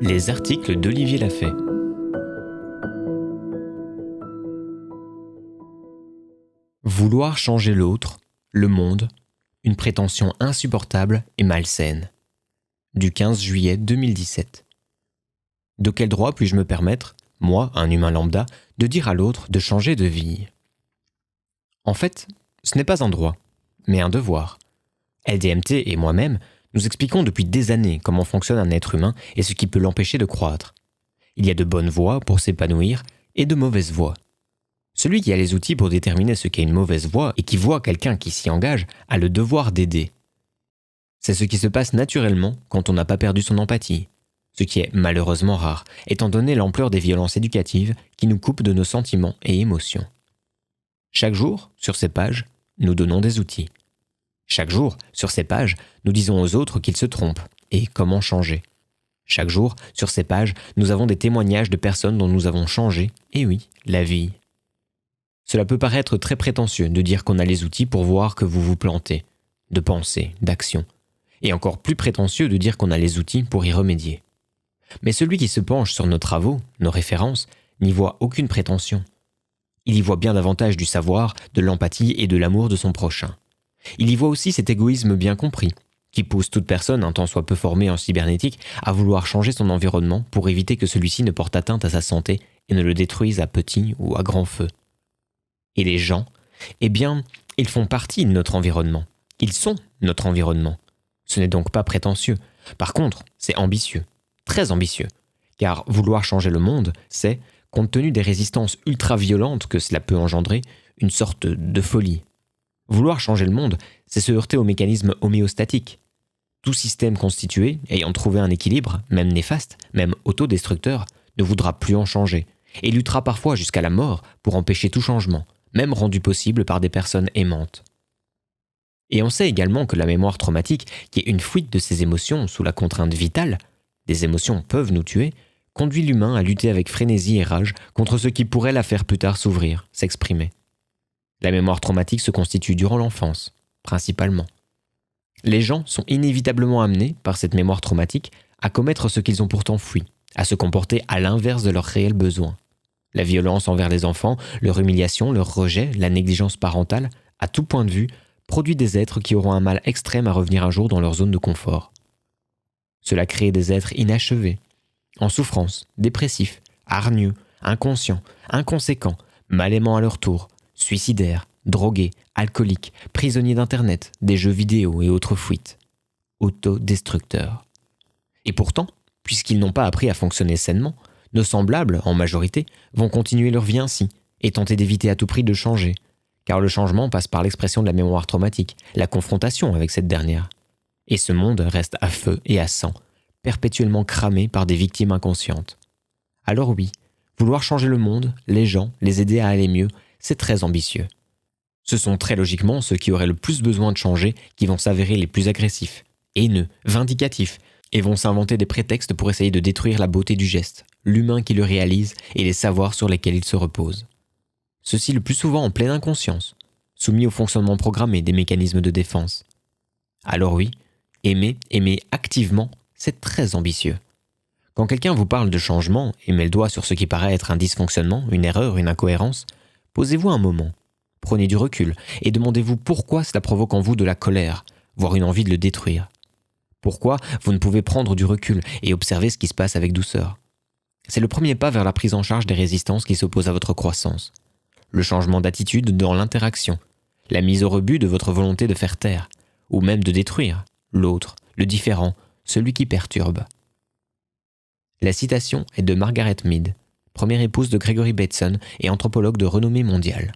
Les articles d'Olivier Lafay. Vouloir changer l'autre, le monde, une prétention insupportable et malsaine. Du 15 juillet 2017. De quel droit puis-je me permettre, moi, un humain lambda, de dire à l'autre de changer de vie ? En fait, ce n'est pas un droit, mais un devoir. LDMT et moi-même, nous expliquons depuis des années comment fonctionne un être humain et ce qui peut l'empêcher de croître. Il y a de bonnes voies pour s'épanouir et de mauvaises voies. Celui qui a les outils pour déterminer ce qu'est une mauvaise voie et qui voit quelqu'un qui s'y engage a le devoir d'aider. C'est ce qui se passe naturellement quand on n'a pas perdu son empathie, ce qui est malheureusement rare, étant donné l'ampleur des violences éducatives qui nous coupent de nos sentiments et émotions. Chaque jour, sur ces pages, nous donnons des outils. Chaque jour, sur ces pages, nous disons aux autres qu'ils se trompent et comment changer. Chaque jour, sur ces pages, nous avons des témoignages de personnes dont nous avons changé, et oui, la vie. Cela peut paraître très prétentieux de dire qu'on a les outils pour voir que vous vous plantez, de pensée, d'action, et encore plus prétentieux de dire qu'on a les outils pour y remédier. Mais celui qui se penche sur nos travaux, nos références, n'y voit aucune prétention. Il y voit bien davantage du savoir, de l'empathie et de l'amour de son prochain. Il y voit aussi cet égoïsme bien compris, qui pousse toute personne, un tant soit peu formée en cybernétique, à vouloir changer son environnement pour éviter que celui-ci ne porte atteinte à sa santé et ne le détruise à petit ou à grand feu. Et les gens, eh bien, ils font partie de notre environnement. Ils sont notre environnement. Ce n'est donc pas prétentieux. Par contre, c'est ambitieux, très ambitieux. Car vouloir changer le monde, c'est, compte tenu des résistances ultra-violentes que cela peut engendrer, une sorte de folie. Vouloir changer le monde, c'est se heurter au mécanisme homéostatique. Tout système constitué, ayant trouvé un équilibre, même néfaste, même autodestructeur, ne voudra plus en changer, et luttera parfois jusqu'à la mort pour empêcher tout changement, même rendu possible par des personnes aimantes. Et on sait également que la mémoire traumatique, qui est une fuite de ses émotions sous la contrainte vitale, des émotions peuvent nous tuer, conduit l'humain à lutter avec frénésie et rage contre ce qui pourrait la faire plus tard s'ouvrir, s'exprimer. La mémoire traumatique se constitue durant l'enfance, principalement. Les gens sont inévitablement amenés, par cette mémoire traumatique, à commettre ce qu'ils ont pourtant fui, à se comporter à l'inverse de leurs réels besoins. La violence envers les enfants, leur humiliation, leur rejet, la négligence parentale, à tout point de vue, produit des êtres qui auront un mal extrême à revenir un jour dans leur zone de confort. Cela crée des êtres inachevés, en souffrance, dépressifs, hargneux, inconscients, inconséquents, mal aimants à leur tour, suicidaires, drogués, alcooliques, prisonniers d'Internet, des jeux vidéo et autres fuites. Autodestructeurs. Et pourtant, puisqu'ils n'ont pas appris à fonctionner sainement, nos semblables, en majorité, vont continuer leur vie ainsi, et tenter d'éviter à tout prix de changer, car le changement passe par l'expression de la mémoire traumatique, la confrontation avec cette dernière. Et ce monde reste à feu et à sang, perpétuellement cramé par des victimes inconscientes. Alors oui, vouloir changer le monde, les gens, les aider à aller mieux, c'est très ambitieux. Ce sont très logiquement ceux qui auraient le plus besoin de changer qui vont s'avérer les plus agressifs, haineux, vindicatifs, et vont s'inventer des prétextes pour essayer de détruire la beauté du geste, l'humain qui le réalise et les savoirs sur lesquels il se repose. Ceci le plus souvent en pleine inconscience, soumis au fonctionnement programmé des mécanismes de défense. Alors oui, aimer activement, c'est très ambitieux. Quand quelqu'un vous parle de changement et met le doigt sur ce qui paraît être un dysfonctionnement, une erreur, une incohérence, posez-vous un moment, prenez du recul et demandez-vous pourquoi cela provoque en vous de la colère, voire une envie de le détruire. Pourquoi vous ne pouvez prendre du recul et observer ce qui se passe avec douceur. C'est le premier pas vers la prise en charge des résistances qui s'opposent à votre croissance. Le changement d'attitude dans l'interaction, la mise au rebut de votre volonté de faire taire, ou même de détruire, l'autre, le différent, celui qui perturbe. La citation est de Margaret Mead, première épouse de Gregory Bateson et anthropologue de renommée mondiale.